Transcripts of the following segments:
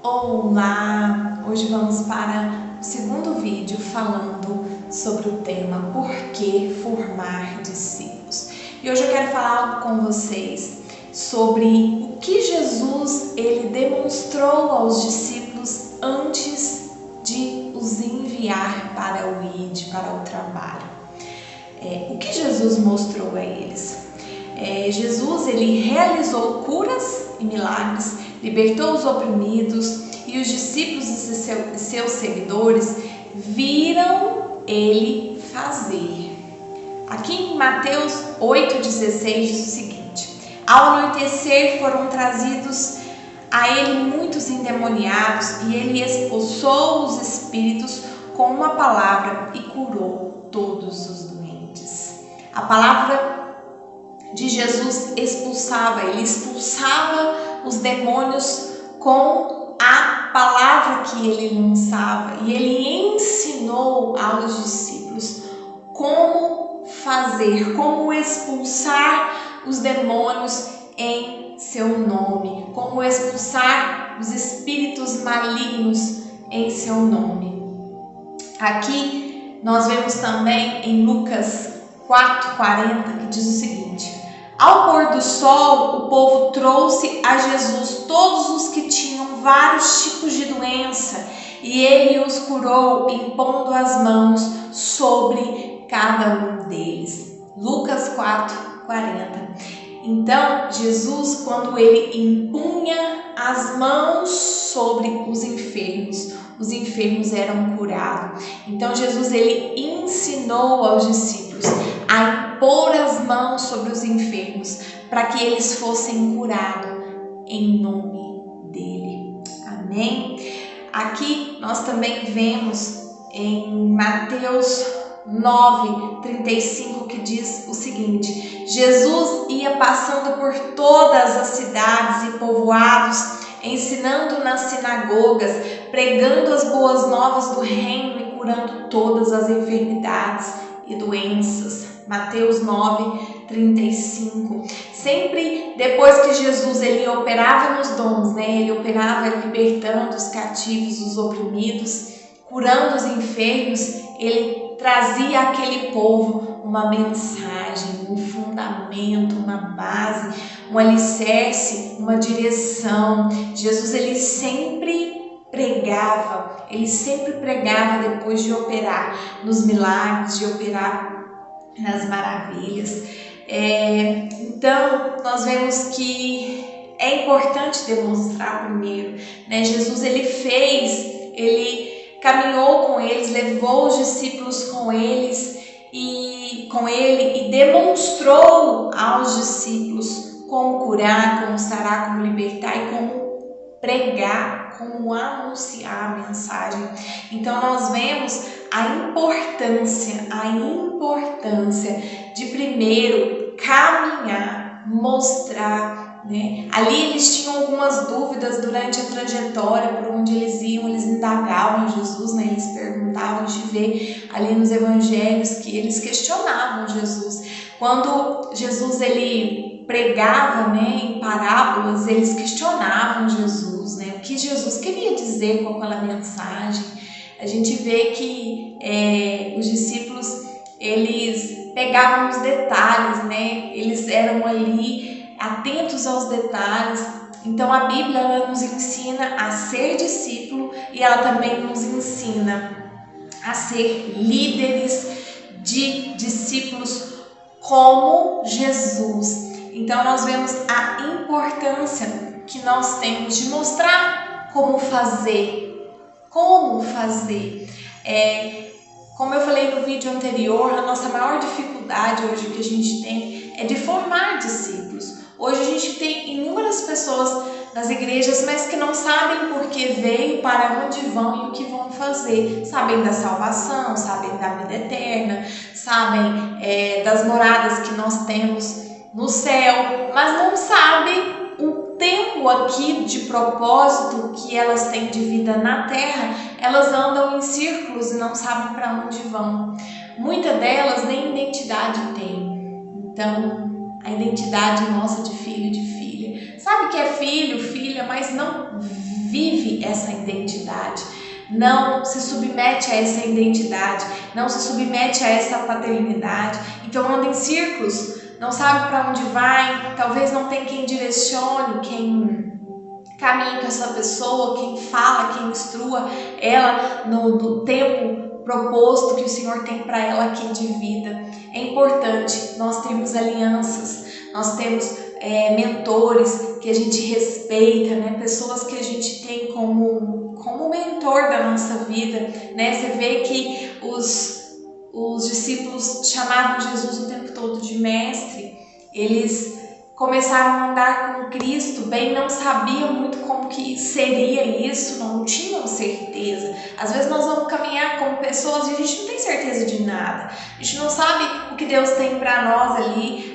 Olá! Hoje vamos para o segundo vídeo falando sobre o tema Por que formar discípulos? E hoje eu quero falar algo com vocês sobre o que Jesus ele demonstrou aos discípulos antes de os enviar para o ID, para o trabalho. O que Jesus mostrou a eles? Jesus ele realizou curas e milagres, libertou os oprimidos e os discípulos e seus seguidores viram ele fazer. Aqui em Mateus 8,16 diz o seguinte: ao anoitecer foram trazidos a ele muitos endemoniados e ele expulsou os espíritos com uma palavra e curou todos os doentes. A palavra de Jesus ele expulsava os demônios com a palavra que ele lançava, e ele ensinou aos discípulos como fazer, como expulsar os demônios em seu nome, como expulsar os espíritos malignos em seu nome. Aqui nós vemos também em Lucas 4,40 que diz o seguinte: ao pôr do sol, o povo trouxe a Jesus todos os que tinham vários tipos de doença, e ele os curou impondo as mãos sobre cada um deles. Lucas 4,40. Então, Jesus, quando ele impunha as mãos sobre os enfermos eram curados. Então, Jesus ele ensinou aos discípulos a impor as mãos sobre os enfermos para que eles fossem curados em nome dele. Amém? Aqui nós também vemos em Mateus 9,35 que diz o seguinte: Jesus ia passando por todas as cidades e povoados, ensinando nas sinagogas, pregando as boas novas do reino e curando todas as enfermidades e doenças. Mateus 9,35. Sempre depois que Jesus ele operava nos dons, ele operava libertando os cativos, os oprimidos, curando os enfermos, ele trazia àquele povo uma mensagem, um fundamento, uma base, um alicerce, uma direção. Jesus ele sempre pregava depois de operar nos milagres, de operar nas maravilhas. Então nós vemos que é importante demonstrar primeiro, Jesus ele caminhou com eles, levou os discípulos com ele e demonstrou aos discípulos como curar, como sarar, como libertar e como pregar, como anunciar a mensagem. Então nós vemos a importância de primeiro caminhar, mostrar, Ali eles tinham algumas dúvidas durante a trajetória, por onde eles iam, eles indagavam Jesus, eles perguntavam. A gente vê ali nos evangelhos que eles questionavam Jesus. Quando Jesus ele pregava, em parábolas, eles questionavam Jesus, o que Jesus queria dizer com aquela mensagem. A gente vê que os discípulos eles pegavam os detalhes, eles eram ali atentos aos detalhes. Então a Bíblia ela nos ensina a ser discípulo e ela também nos ensina a ser líderes de discípulos como Jesus. Então nós vemos a importância que nós temos de mostrar como fazer. Como eu falei no vídeo anterior, a nossa maior dificuldade hoje que a gente tem é de formar discípulos. Hoje a gente tem inúmeras pessoas nas igrejas, mas que não sabem por que veio, para onde vão e o que vão fazer. Sabem da salvação, sabem da vida eterna, sabem das moradas que nós temos no céu, mas não sabem o tempo aqui de propósito que elas têm de vida na terra. Elas andam em círculos e não sabem para onde vão. Muitas delas nem identidade têm. Então, a identidade nossa de filho e de filha. Sabe que é filho, filha, mas não vive essa identidade, não se submete a essa identidade, não se submete a essa paternidade. Então anda em círculos, não sabe para onde vai, talvez não tenha quem direcione, quem caminhe com essa pessoa, quem fala, quem instrua ela no tempo proposto que o Senhor tem para ela aqui de vida. É importante nós termos alianças, nós temos mentores que a gente respeita, né? Pessoas que a gente tem como mentor da nossa vida, né? Você vê que os discípulos chamavam Jesus o tempo todo de mestre. Eles começaram a andar com Cristo, bem não sabiam muito como que seria isso, não tinham certeza. Às vezes nós vamos caminhar com pessoas e a gente não tem certeza de nada. A gente não sabe o que Deus tem para nós ali,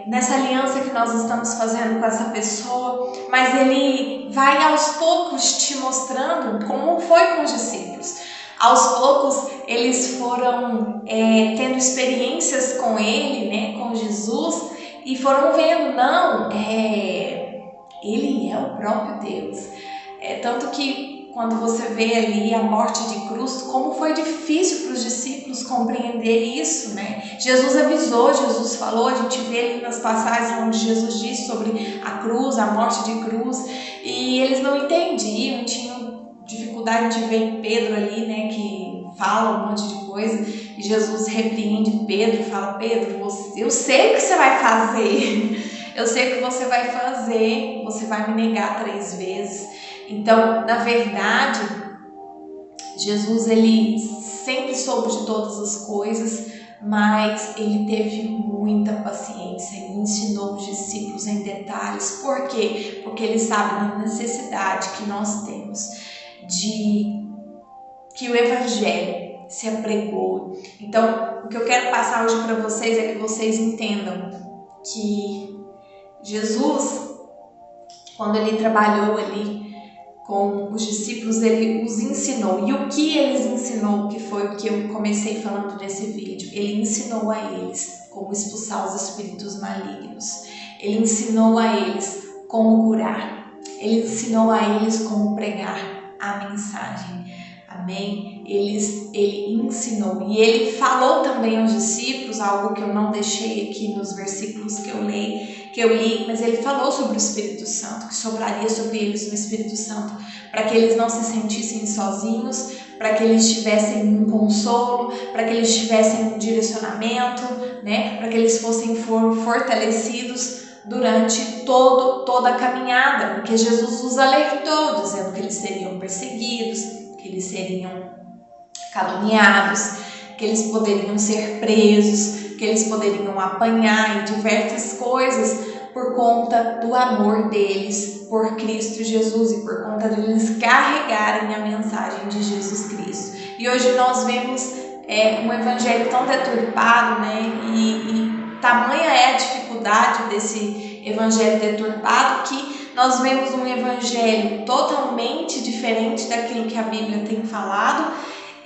nessa aliança que nós estamos fazendo com essa pessoa, mas Ele vai aos poucos te mostrando como foi com os discípulos. Aos poucos eles foram tendo experiências com Ele, né, com Jesus, e foram vendo, não, Ele é o próprio Deus. Tanto que quando você vê ali a morte de cruz, como foi difícil para os discípulos compreender isso, né? Jesus avisou, Jesus falou, a gente vê ali nas passagens onde Jesus disse sobre a cruz, a morte de cruz, e eles não entendiam, tinham dificuldade de ver Pedro ali, né, que fala um monte de coisa, e Jesus repreende Pedro e fala: Pedro, eu sei o que você vai fazer, eu sei o que você vai fazer, você vai me negar 3 vezes. Então, na verdade, Jesus, ele sempre soube de todas as coisas, mas ele teve muita paciência e ensinou os discípulos em detalhes. Por quê? Porque ele sabe da necessidade que nós temos de que o Evangelho se apregou. Então, o que eu quero passar hoje para vocês é que vocês entendam que Jesus, quando ele trabalhou ali com os discípulos, ele os ensinou. E o que eles ensinou, que foi o que eu comecei falando nesse vídeo, ele ensinou a eles como expulsar os espíritos malignos. Ele ensinou a eles como curar. Ele ensinou a eles como pregar a mensagem. Amém? Ele ensinou. E ele falou também aos discípulos, algo que eu não deixei aqui nos versículos que eu li, mas ele falou sobre o Espírito Santo, que sobraria sobre eles o Espírito Santo, para que eles não se sentissem sozinhos, para que eles tivessem um consolo, para que eles tivessem um direcionamento, né? Para que eles fossem fortalecidos durante toda a caminhada, porque Jesus os alertou, dizendo que eles seriam perseguidos, que eles seriam caluniados, que eles poderiam ser presos, que eles poderiam apanhar e diversas coisas por conta do amor deles por Cristo Jesus e por conta de eles carregarem a mensagem de Jesus Cristo. E hoje nós vemos um evangelho tão deturpado, né? E tamanha é a dificuldade desse evangelho deturpado que nós vemos um evangelho totalmente diferente daquilo que a Bíblia tem falado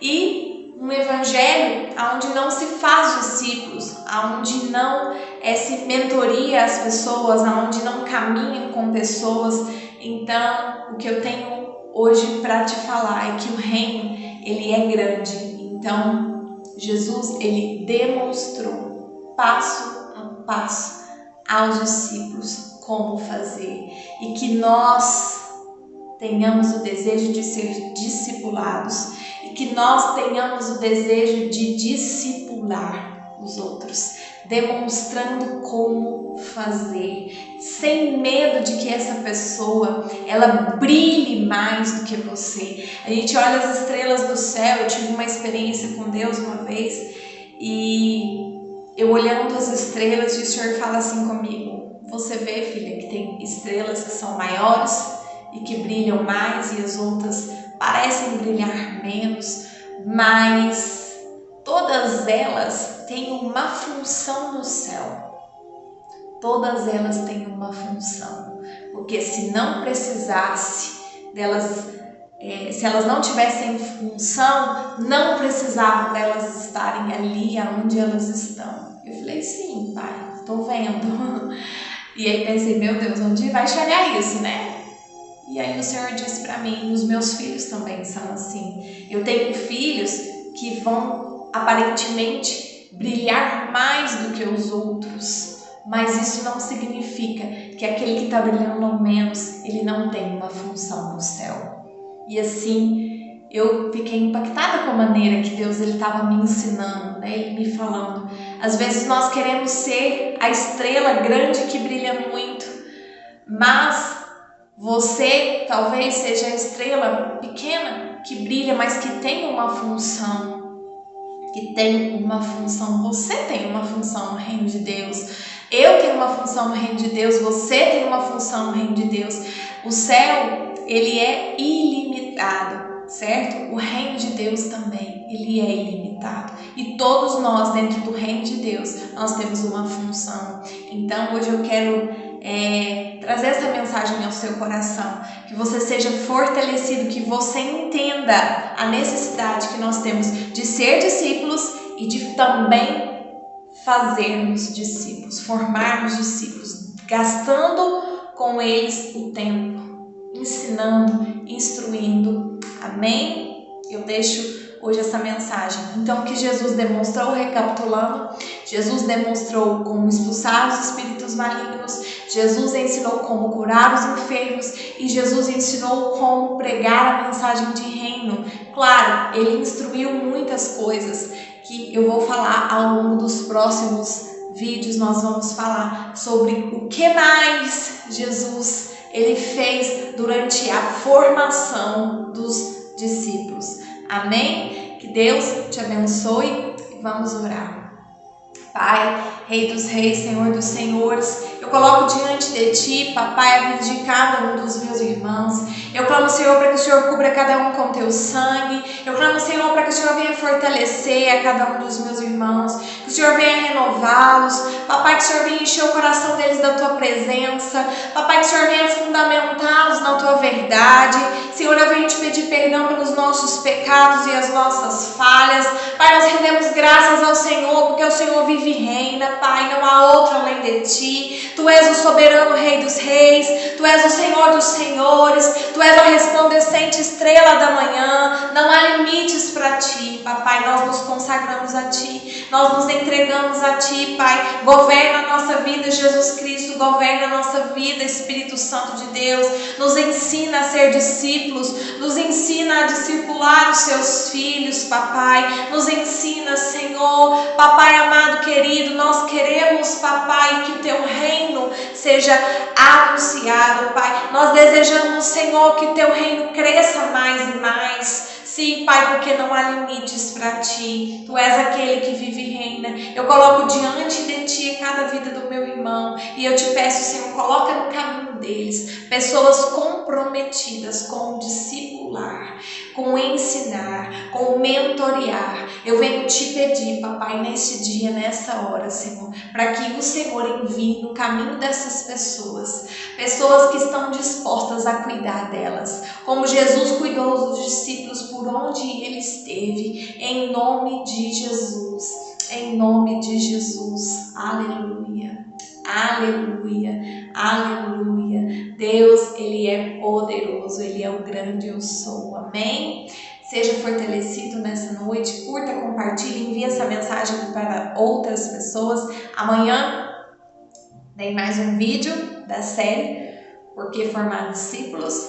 e um evangelho onde não se faz discípulos, onde não se mentoria as pessoas, onde não caminha com pessoas. Então, o que eu tenho hoje para te falar é que o reino, ele é grande. Então, Jesus, ele demonstrou passo a passo aos discípulos como fazer, e que nós tenhamos o desejo de ser discipulados e que nós tenhamos o desejo de discipular os outros, demonstrando como fazer, sem medo de que essa pessoa ela brilhe mais do que você. A gente olha as estrelas do céu. Eu tive uma experiência com Deus uma vez e eu olhando as estrelas, e o Senhor fala assim comigo: você vê, filha, que tem estrelas que são maiores e que brilham mais e as outras parecem brilhar menos, mas todas elas têm uma função no céu. Todas elas têm uma função, porque se não precisasse delas, se elas não tivessem função, não precisavam delas estarem ali onde elas estão. Eu falei: sim, pai, estou vendo. E aí pensei: meu Deus, onde vai chegar isso, né? E E aí o Senhor disse para mim, os meus filhos também são assim. Eu tenho filhos que vão aparentemente brilhar mais do que os outros, mas isso não significa que aquele que está brilhando menos, ele não tem uma função no céu. E assim, eu fiquei impactada com a maneira que Deus estava me ensinando, né? Ele me falando. Às vezes nós queremos ser a estrela grande que brilha muito, mas você talvez seja a estrela pequena que brilha, mas que tem uma função. Você tem uma função no reino de Deus. Eu tenho uma função no reino de Deus. Você tem uma função no reino de Deus. O céu, ele é ilimitado, certo? O reino de Deus também, ele é ilimitado. E todos nós, dentro do reino de Deus, nós temos uma função. Então, hoje eu quero trazer essa mensagem ao seu coração, que você seja fortalecido, que você entenda a necessidade que nós temos de ser discípulos e de também fazermos discípulos, formarmos discípulos, gastando com eles o tempo, ensinando, instruindo. Amém? Eu deixo hoje essa mensagem. Então, que Jesus demonstrou, recapitulando, Jesus demonstrou como expulsar os espíritos malignos, Jesus ensinou como curar os enfermos e Jesus ensinou como pregar a mensagem de reino. Claro, ele instruiu muitas coisas que eu vou falar ao longo dos próximos vídeos. Nós vamos falar sobre o que mais Jesus ele fez durante a formação dos discípulos. Amém? Que Deus te abençoe e vamos orar. Pai, Rei dos Reis, Senhor dos Senhores, eu coloco diante de Ti, Papai, a vida de cada um dos meus irmãos. Eu clamo, Senhor, para que o Senhor cubra cada um com Teu sangue. Eu clamo, Senhor, para que o Senhor venha fortalecer a cada um dos meus irmãos, que o Senhor venha renová-los. Papai, que o Senhor venha encher o coração deles da Tua presença. Papai, que o Senhor venha fundamentá-los na Tua verdade. Senhor, eu venho Te pedir perdão pelos nossos pecados e as nossas falhas. Pai, nós rendemos graças ao Senhor, porque o Senhor vive e reina, Pai, não há outro além de Ti. Tu és o soberano Rei dos Reis, Tu és o Senhor dos Senhores, Tu és a resplandecente estrela da manhã. Não há limites para Ti, Papai. Nós nos consagramos a Ti, nós nos entregamos a Ti, Pai. Governa a nossa vida, Jesus Cristo, governa a nossa vida, Espírito Santo de Deus. Nos ensina a ser discípulos, nos ensina a discipular os Seus filhos, Papai. Nos ensina, Senhor, Papai amado, querido, nós queremos, Papai, que o Teu reino seja anunciado, Pai. Nós desejamos, Senhor, que o Teu reino cresça mais e mais. Sim, Pai, porque não há limites para Ti. Tu és aquele que vive e reina. Eu coloco diante de Ti cada vida do meu irmão. E eu Te peço, Senhor, coloca no caminho deles pessoas comprometidas com o discipular, com o ensinar, com o mentorear. Eu venho Te pedir, Papai, nesse dia, nessa hora, Senhor, para que o Senhor envie no caminho dessas pessoas, pessoas que estão dispostas a cuidar delas, como Jesus cuidou dos discípulos por onde Ele esteve, em nome de Jesus, em nome de Jesus. Aleluia, aleluia, aleluia. Deus, Ele é poderoso, Ele é o grande eu sou. Amém? Seja fortalecido nessa noite, curta, compartilhe, envie essa mensagem para outras pessoas. Amanhã tem mais um vídeo da série Por que Formar Discípulos.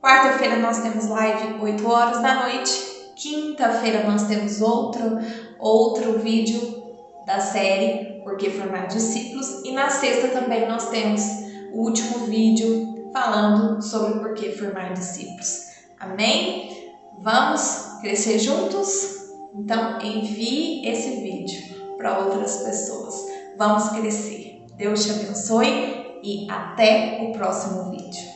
Quarta-feira nós temos live 8 horas da noite. Quinta-feira nós temos outro vídeo da série Por que Formar Discípulos. E na sexta também nós temos o último vídeo falando sobre por que formar discípulos. Amém? Vamos crescer juntos? Então envie esse vídeo para outras pessoas. Vamos crescer. Deus te abençoe e até o próximo vídeo.